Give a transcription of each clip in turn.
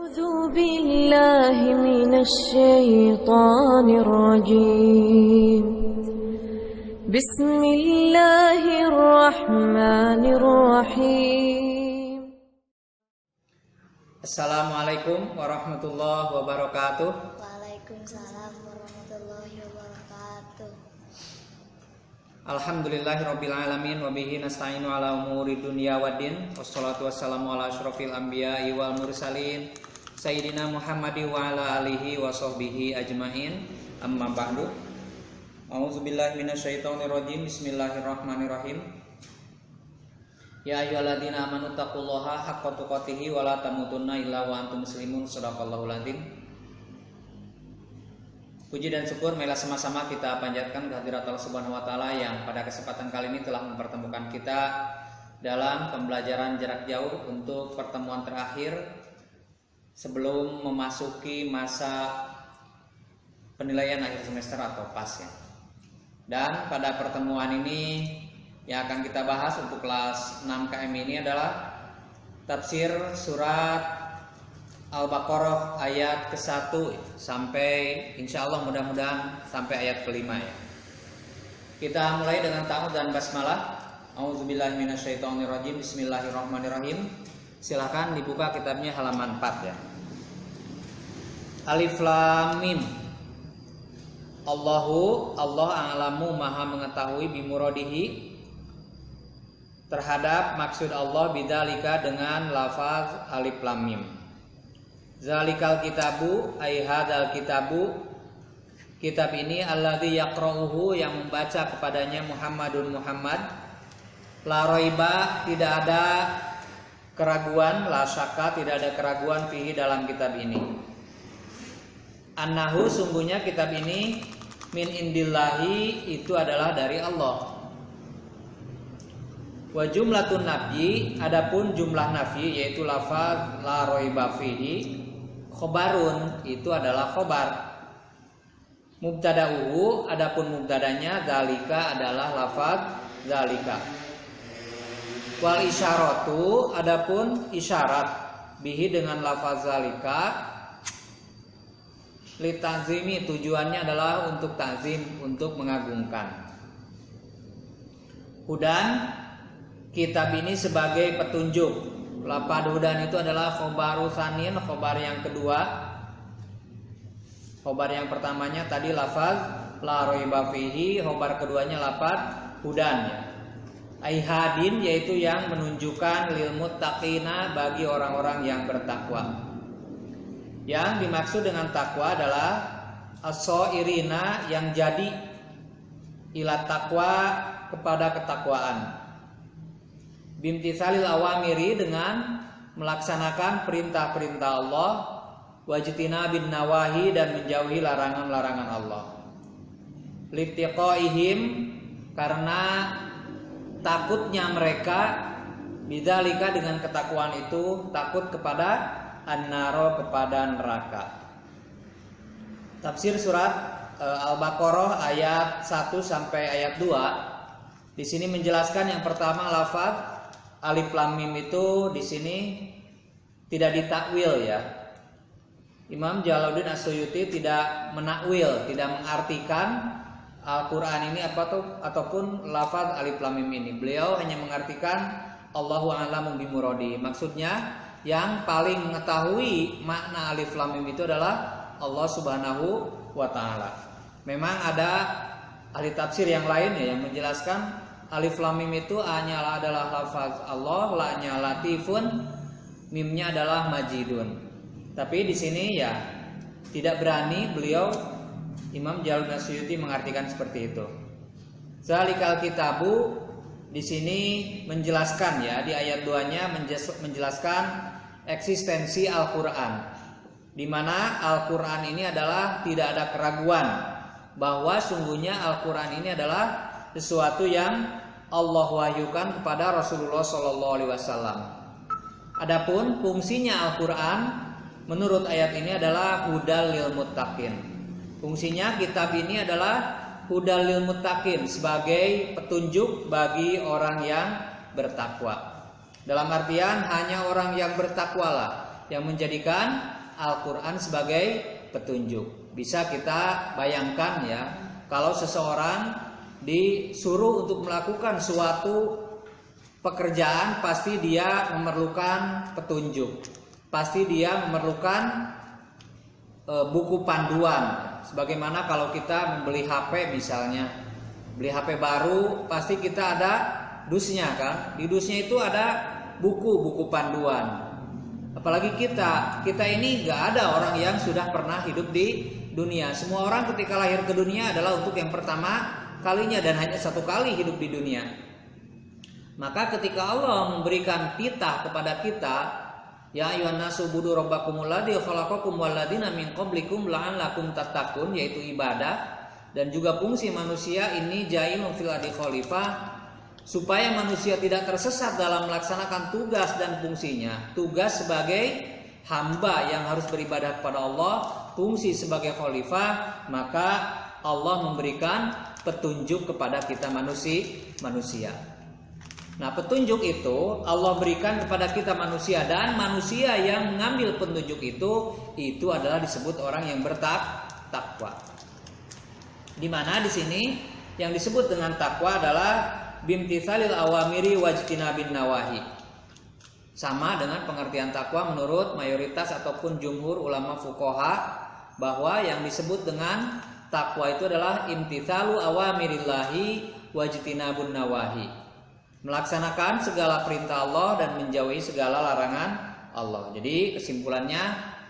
أعوذ بالله من الشيطان الرجيم بسم الله الرحمن الرحيم. Assalamualaikum warahmatullahi wabarakatuh. Waalaikumsalam warahmatullahi wabarakatuh. Alhamdulillahirabbil alamin wa bihi nasta'inu ala umuri dunya waddin. Wassalatu wassalamu ala asyrofil anbiya'i wal mursalin sayyidina Muhammadi wa ala alihi wa sahbihi ajmain. Amma ba'du. A'udzubillahi minasyaitonir rajim. Bismillahirrahmanirrahim. Ya ayyuhalladzina amanu taqullaha haqqa tuqatih wa la tamutunna illa wa antum muslimun. Shadaqallahul adzim. Puji dan syukur marilah sama-sama kita panjatkan kehadirat Allah Subhanahu wa taala yang pada kesempatan kali ini telah mempertemukan kita dalam pembelajaran jarak jauh untuk pertemuan terakhir sebelum memasuki masa penilaian akhir semester atau PAS ya. Dan pada pertemuan ini yang akan kita bahas untuk kelas 6 KM ini adalah tafsir surat Al-Baqarah ayat ke-1 sampai insya Allah mudah-mudahan sampai ayat ke-5 ya. Kita mulai dengan ta'awudz dan basmalah. A'udzubillahi minasyaitonirrajim. Bismillahirrahmanirrahim. Silakan dibuka kitabnya halaman 4 ya. Alif Lam Mim. Allah a'lamu maha mengetahui bimuradihi terhadap maksud Allah bidzalika dengan lafaz Alif Lam Mim. Zalikal kitabu ay hadzal kitabu, kitab ini alladzi yaqra'uhu yang membaca kepadanya Muhammadun Muhammad, la raiba tidak ada keraguan, la syakka tidak ada keraguan fihi dalam kitab ini. Annahu sungguhnya kitab ini min indillahi itu adalah dari Allah. Wa jumlatun nafyi adapun jumlah nafyi yaitu lafaz la raiba fihi khobarun itu adalah khobar. Mubtada'uhu adapun mubtadanya zalika adalah lafaz zalika. Wal isyaratu adapun isyarat bihi dengan lafaz zalika litazimi tujuannya adalah untuk ta'zim, untuk mengagungkan. Hudan kitab ini sebagai petunjuk. Lafaz hudan itu adalah khobaru tsanin, khobar yang kedua. Khobar yang pertamanya tadi lafaz la raiba fihi, khobar keduanya lafaz hudan ya. Aihadin yaitu yang menunjukkan lil muttaqina bagi orang-orang yang bertakwa. Yang dimaksud dengan takwa adalah as-sairina yang jadi ila takwa kepada ketakwaan. Bimtisalil awamiri dengan melaksanakan perintah-perintah Allah, wajtina bin nawahi dan menjauhi larangan-larangan Allah. Litiqaihim karena takutnya mereka bidzalika dengan ketakwaan itu takut kepada an-naro kepada neraka. Tafsir surat Al-Baqarah ayat 1 sampai ayat 2 di sini menjelaskan yang pertama lafaz Alif Lam Mim itu di sini tidak ditakwil ya. Imam Jalaluddin As-Suyuti tidak menakwil, tidak mengartikan Al-Qur'an ini ataupun lafaz Alif Lam Mim ini. Beliau hanya mengartikan Allahu a'lamu bimuradi. Maksudnya yang paling mengetahui makna Alif Lam Mim itu adalah Allah Subhanahu wa taala. Memang ada ahli tafsir yang lain ya yang menjelaskan Alif Lam Mim itu A-nya adalah lafaz Allah, La-nya latifun, Mimnya adalah majidun. Tapi di sini ya tidak berani beliau Imam Jalaluddin As-Suyuti mengartikan seperti itu. Zalikal kitabu di sini menjelaskan ya di ayat 2-nya menjelaskan eksistensi Al-Qur'an. Di mana Al-Qur'an ini adalah tidak ada keraguan bahwa sungguhnya Al-Qur'an ini adalah sesuatu yang Allah wahyukan kepada Rasulullah SAW. Adapun fungsinya Al-Quran menurut ayat ini adalah hudal lil muttaqin. Fungsinya kitab ini adalah hudal lil muttaqin sebagai petunjuk bagi orang yang bertakwa. Dalam artian hanya orang yang bertakwalah Yang menjadikan Al-Quran sebagai petunjuk. Bisa kita bayangkan ya, kalau seseorang disuruh untuk melakukan suatu pekerjaan, pasti dia memerlukan petunjuk. Pasti dia memerlukan buku panduan. Sebagaimana kalau kita membeli HP misalnya, beli HP baru, pasti kita ada dusnya kan. Di dusnya itu ada buku panduan. Apalagi kita ini nggak ada orang yang sudah pernah hidup di dunia. Semua orang ketika lahir ke dunia adalah untuk yang pertama kalinya dan hanya satu kali hidup di dunia. Maka ketika Allah memberikan titah kepada kita, ya ayyuhan nasu budu rabbakumul ladzi khalaqakum wal ladzina min qablikum la'allakum tattaqun, yaitu ibadah, dan juga fungsi manusia ini jailun fil ardi khalifah, supaya manusia tidak tersesat dalam melaksanakan tugas dan fungsinya. Tugas sebagai hamba yang harus beribadah kepada Allah, fungsi sebagai khalifah, maka Allah memberikan petunjuk kepada kita manusia. Nah, petunjuk itu Allah berikan kepada kita manusia, dan manusia yang mengambil petunjuk itu adalah disebut orang yang bertakwa. Di mana di sini yang disebut dengan takwa adalah bimtithalil awamiri wajtinabin nawahi. Sama dengan pengertian takwa menurut mayoritas ataupun jumhur ulama fuqaha, bahwa yang disebut dengan takwa itu adalah imtithalu awamirillahi wajtinabun nawahi. Melaksanakan segala perintah Allah dan menjauhi segala larangan Allah. Jadi kesimpulannya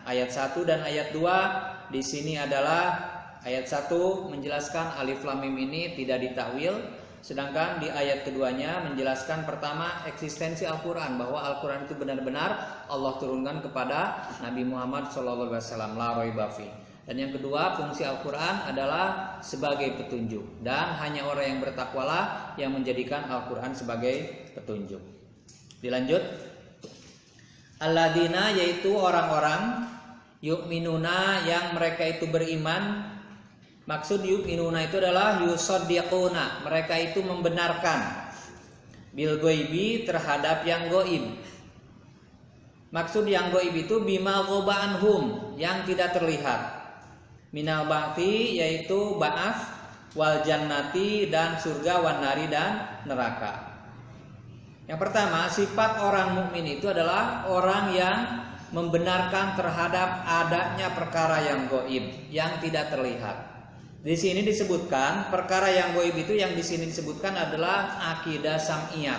ayat 1 dan ayat 2 di sini adalah ayat 1 menjelaskan alif lam mim ini tidak ditakwil. Sedangkan di ayat keduanya menjelaskan pertama eksistensi Al-Quran, bahwa Al-Quran itu benar-benar Allah turunkan kepada Nabi Muhammad SAW, la raiba fi. Dan yang kedua, fungsi Al-Quran adalah sebagai petunjuk, dan hanya orang yang bertakwalah yang menjadikan Al-Quran sebagai petunjuk. Dilanjut, alladzina, yaitu orang-orang yu'minuna yang mereka itu beriman. Maksud yu'minuna itu adalah yusaddiquna, mereka itu membenarkan bil ghaibi, terhadap yang gaib. Maksud yang gaib itu bima ghaba anhum, yang tidak terlihat. Minal ba'thi, yaitu ba'ats, wal jannati, dan surga, wan nari, dan neraka. Yang pertama, sifat orang mukmin itu adalah orang yang membenarkan terhadap adanya perkara yang gaib, yang tidak terlihat. Di sini disebutkan perkara yang gaib itu, yang di sini disebutkan adalah akidah sam'iyah,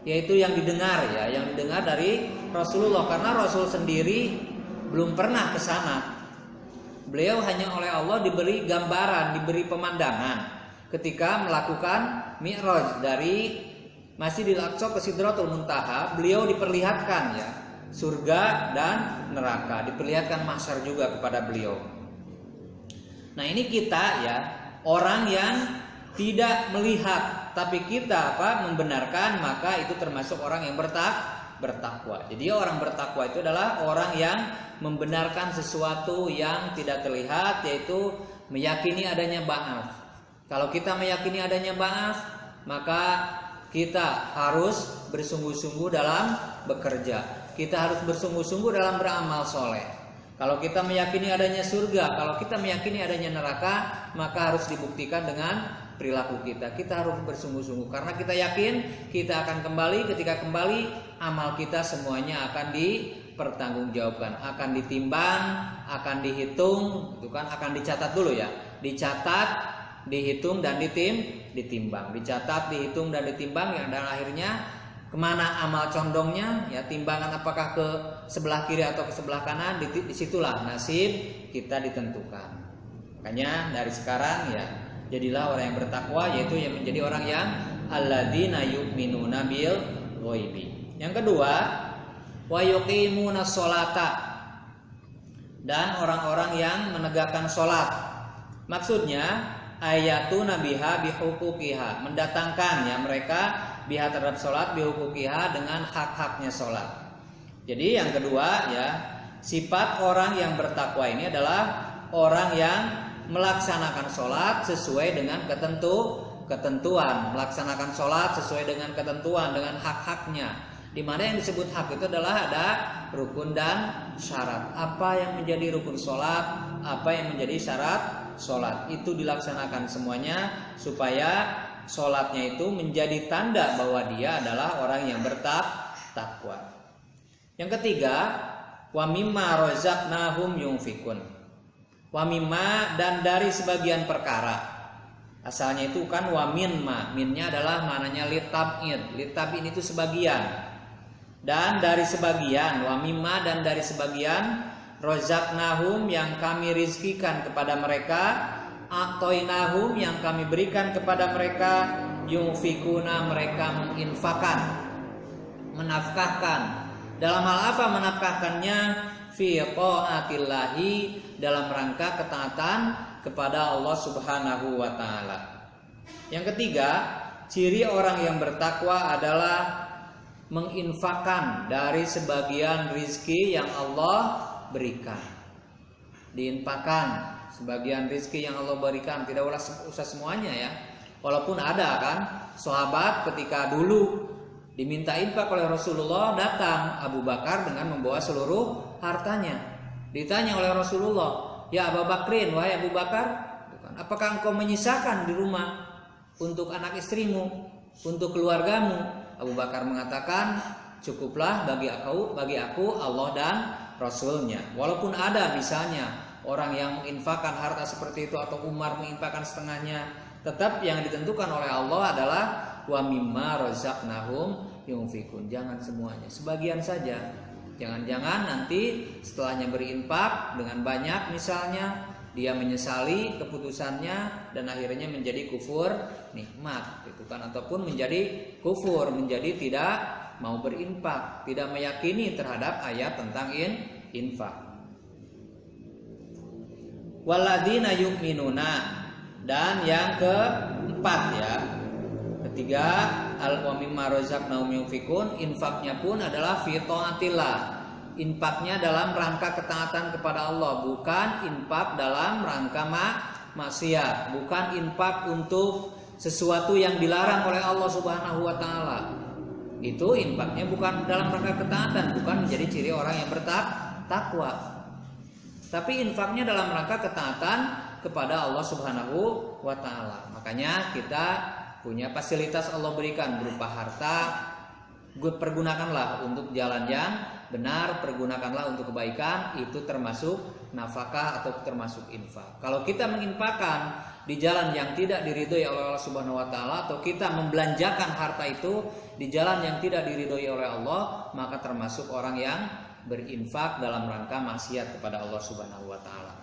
yaitu yang didengar ya, yang didengar dari Rasulullah, karena Rasul sendiri belum pernah ke sana. Beliau hanya oleh Allah diberi gambaran, diberi pemandangan ketika melakukan Mi'raj dari Masjidil Aqsa ke Sidratul Muntaha. Beliau diperlihatkan ya surga dan neraka, diperlihatkan mahsyar juga kepada beliau. Nah, ini kita ya, orang yang tidak melihat tapi kita membenarkan, maka itu termasuk orang yang bertakwa. Jadi orang bertakwa itu adalah orang yang membenarkan sesuatu yang tidak terlihat, yaitu meyakini adanya ba'ats. Kalau kita meyakini adanya ba'ats, maka kita harus bersungguh-sungguh dalam bekerja. Kita harus bersungguh-sungguh dalam beramal soleh. Kalau kita meyakini adanya surga, kalau kita meyakini adanya neraka, maka harus dibuktikan dengan perilaku kita. Kita harus bersungguh-sungguh karena kita yakin kita akan kembali. Ketika kembali, amal kita semuanya akan dipertanggungjawabkan, akan ditimbang, akan dihitung, itu kan, akan dicatat dulu ya. Dicatat, dihitung, dan ditimbang. Dicatat, dihitung, dan ditimbang, yang dan akhirnya kemana amal condongnya, ya timbangan apakah ke sebelah kiri atau ke sebelah kanan, disitulah nasib kita ditentukan. Makanya dari sekarang ya, jadilah orang yang bertakwa, yaitu yang menjadi orang yang alladzina yu'minuna bil ghaibi. Yang kedua, wa yuqimunas sholata, dan orang-orang yang menegakkan sholat. Maksudnya ayatuna biha bihuquqiha, mendatangkan ya mereka biha terhadap sholat, bihuquqiha, dengan hak-haknya sholat. Jadi yang kedua ya, sifat orang yang bertakwa ini adalah orang yang melaksanakan sholat sesuai dengan ketentuan, melaksanakan sholat sesuai dengan ketentuan, dengan hak-haknya, Di mana yang disebut hak itu adalah ada rukun dan syarat. Apa yang menjadi rukun sholat, apa yang menjadi syarat sholat, itu dilaksanakan semuanya supaya sholatnya itu menjadi tanda bahwa dia adalah orang yang bertakwa. Yang ketiga, wa mimma razaqnahum yunfikun. Wa mimma, dan dari sebagian perkara. Asalnya itu kan wa minma, minnya adalah maknanya litab'id. Litab'id itu sebagian. Dan dari sebagian, wa mimma, dan dari sebagian, razaqnahum, yang kami rizkikan kepada mereka, a'toinahum, yang kami berikan kepada mereka, yunfikuna, mereka menginfakkan, menafkahkan. Dalam hal apa menafkahkannya? Fi ta'atillahi, dalam rangka ketaatan kepada Allah Subhanahu wa taala. Yang ketiga, ciri orang yang bertakwa adalah menginfakkan dari sebagian rizki yang Allah berikan. Diinfakkan sebagian rizki yang Allah berikan, tidak usah semuanya ya. Walaupun ada kan sahabat ketika dulu diminta infak oleh Rasulullah, datang Abu Bakar dengan membawa seluruh hartanya. Ditanya oleh Rasulullah, "Ya Abu Bakrin, wahai Abu Bakar, apakah engkau menyisakan di rumah untuk anak istrimu, untuk keluargamu?" Abu Bakar mengatakan, "Cukuplah bagi aku Allah dan Rasulnya." Walaupun ada misalnya orang yang menginfakkan harta seperti itu, atau Umar menginfakkan setengahnya, tetap yang ditentukan oleh Allah adalah wa mimma razaqnahum yunfikun. Jangan semuanya, sebagian saja. Jangan-jangan nanti setelahnya berinfak dengan banyak misalnya, dia menyesali keputusannya dan akhirnya menjadi kufur nikmat, gitu kan, ataupun menjadi kufur, menjadi tidak mau berinfak, tidak meyakini terhadap ayat tentang infak. Waladina yu'minuna, dan yang keempat ya, ketiga, al-wa mimma razaqnahum yunfikun, infaknya pun adalah fi taatillah. Infaknya dalam rangka ketaatan kepada Allah, bukan infak dalam rangka maksiat, bukan infak untuk sesuatu yang dilarang oleh Allah Subhanahu wa taala. Itu infaknya bukan dalam rangka ketaatan, bukan menjadi ciri orang yang bertakwa. Tapi infaknya dalam rangka ketaatan kepada Allah Subhanahu wa taala. Makanya kita punya fasilitas Allah berikan berupa harta, pergunakanlah untuk jalan yang benar, pergunakanlah untuk kebaikan, itu termasuk nafkah atau termasuk infak. Kalau kita menginfakkan di jalan yang tidak diridhoi oleh Allah Subhanahu wa taala, atau kita membelanjakan harta itu di jalan yang tidak diridhoi oleh Allah, maka termasuk orang yang berinfak dalam rangka maksiat kepada Allah Subhanahu wa taala.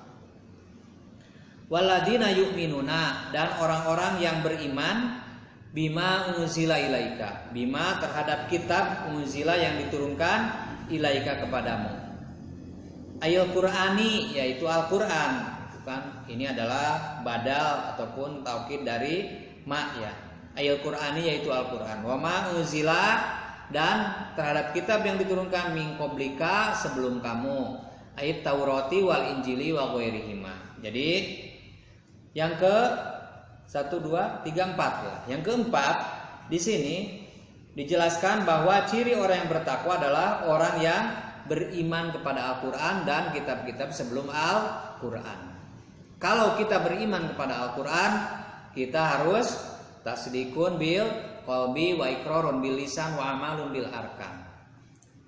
Waladina yu'minuna, dan orang-orang yang beriman, bima unzila ilaika, bima terhadap kitab unzila yang diturunkan ilaika kepadamu, ayat Qur'ani, yaitu Al-Qur'an, bukan, ini adalah badal ataupun taukid dari ma ya, ayat Qur'ani yaitu Al-Qur'an. Wa ma unzila, dan terhadap kitab yang diturunkan min qablika, sebelum kamu, ayat Taurati wal Injili wa ghairihima. Jadi yang ke 1, 2, 3, 4 ya. Yang keempat di sini dijelaskan bahwa ciri orang yang bertakwa adalah orang yang beriman kepada Al-Qur'an dan kitab-kitab sebelum Al-Qur'an. Kalau kita beriman kepada Al-Qur'an, kita harus tasdikun bil qalbi wa iqrarun bil lisan wa amalun bil arkan.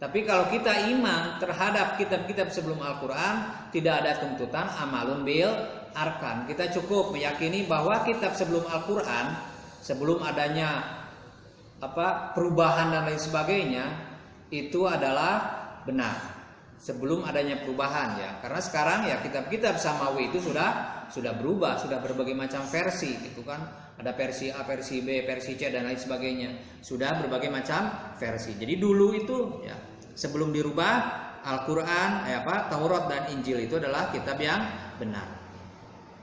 Tapi kalau kita iman terhadap kitab-kitab sebelum Al-Qur'an, tidak ada tuntutan amalun bil arkan. Kita cukup meyakini bahwa kitab sebelum Al-Qur'an, sebelum adanya perubahan dan lain sebagainya, itu adalah benar. Sebelum adanya perubahan ya. Karena sekarang ya kitab-kitab samawi itu sudah berubah, sudah berbagai macam versi gitu kan. Ada versi A, versi B, versi C dan lain sebagainya. Sudah berbagai macam versi. Jadi dulu itu ya, sebelum dirubah Al-Qur'an, Taurat dan Injil itu adalah kitab yang benar.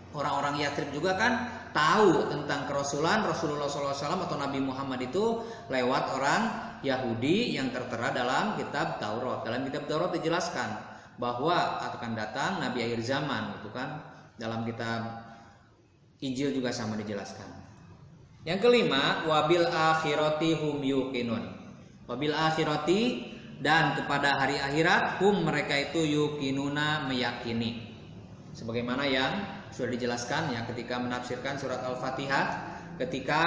Orang-orang Yatsrib juga kan tahu tentang kerasulan Rasulullah SAW atau Nabi Muhammad itu lewat orang Yahudi yang tertera dalam kitab Taurat. Dalam kitab Taurat dijelaskan bahwa akan datang Nabi akhir zaman, itu kan. Dalam kitab Injil juga sama dijelaskan. Yang kelima, wabil akhirati hum yuqinun. Wabil akhirati, dan kepada hari akhirat, hum mereka itu yuqinuna meyakini. Sebagaimana yang sudah dijelaskan ya ketika menafsirkan surat Al-Fatihah, ketika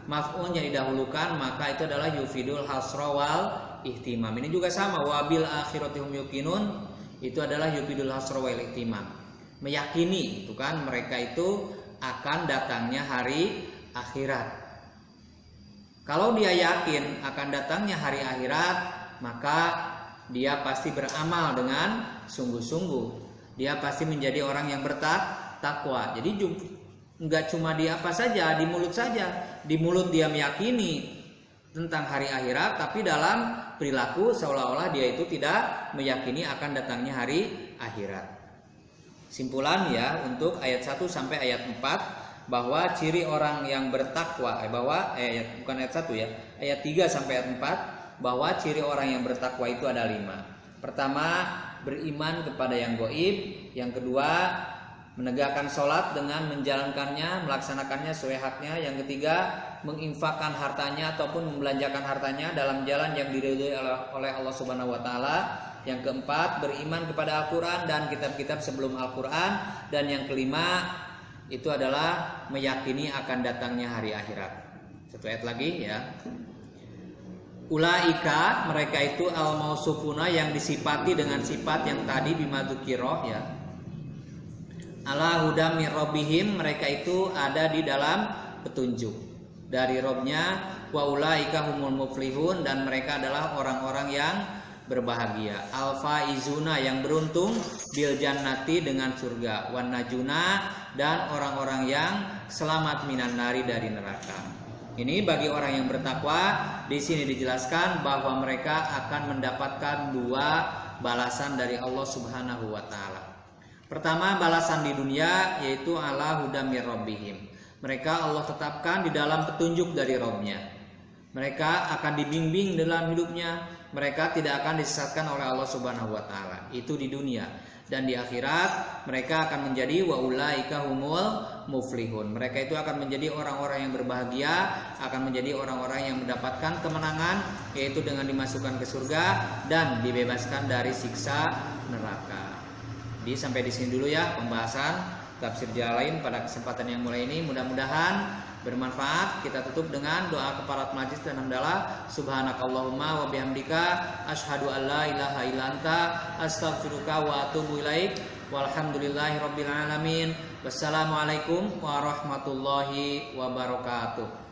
maf'ulnya didahulukan maka itu adalah yufidul hasra wal ihtimam. Ini juga sama, wabil akhirati hum yuqinun, itu adalah yufidul hasra wal ihtimam. Meyakini itu kan mereka itu akan datangnya hari akhirat. Kalau dia yakin akan datangnya hari akhirat, maka dia pasti beramal dengan sungguh-sungguh. Dia pasti menjadi orang yang bertakwa. Jadi enggak cuma di apa saja, di mulut saja. Di mulut dia meyakini tentang hari akhirat, tapi dalam perilaku seolah-olah dia itu tidak meyakini akan datangnya hari akhirat. Simpulan ya untuk ayat 1 sampai ayat 4, bahwa ciri orang yang bertakwa bukan ayat 1 ya, ayat 3 sampai ayat 4, bahwa ciri orang yang bertakwa itu ada 5. Pertama, beriman kepada yang gaib. Yang kedua, menegakkan sholat dengan menjalankannya, melaksanakannya sesuai haknya. Yang ketiga, menginfakkan hartanya ataupun membelanjakan hartanya dalam jalan yang diridhoi oleh Allah Subhanahu wa taala. Yang keempat, beriman kepada Al-Quran dan kitab-kitab sebelum Al-Quran. Dan yang kelima, itu adalah meyakini akan datangnya hari akhirat. Satu ayat lagi ya. Ulaika, mereka itu al-mausufuna, yang disifati dengan sifat yang tadi bimadzukiro ya. Ala hudam min rabbihim, mereka itu ada di dalam petunjuk dari Robnya. Wa ulaika humul muflihun, dan mereka adalah orang-orang yang berbahagia. Al-faizuna, yang beruntung, bil jannati, dengan surga, wan najuna, dan orang-orang yang selamat minan nari, dari neraka. Ini bagi orang yang bertakwa. Di sini dijelaskan bahwa mereka akan mendapatkan 2 balasan dari Allah Subhanahu wa taala. Pertama, balasan di dunia, yaitu ala hudam mir rabbihim. Mereka Allah tetapkan di dalam petunjuk dari Rabb-nya. Mereka akan dibimbing dalam hidupnya. Mereka tidak akan disesatkan oleh Allah Subhanahu wa taala. Itu di dunia. Dan di akhirat mereka akan menjadi wa ulaika humul muflihun. Mereka itu akan menjadi orang-orang yang berbahagia, akan menjadi orang-orang yang mendapatkan kemenangan, yaitu dengan dimasukkan ke surga dan dibebaskan dari siksa neraka. Jadi sampai di sini dulu ya pembahasan tafsir Jalalain pada kesempatan yang mulai ini. Mudah-mudahan bermanfaat. Kita tutup dengan doa kafaratul majlis dan hamdalah. Subhanakallahumma wa bihamdika asyhadu an la ilaha illa anta astaghfiruka wa atubu ilaik. Walhamdulillahirabbil alamin. Wassalamualaikum warahmatullahi wabarakatuh.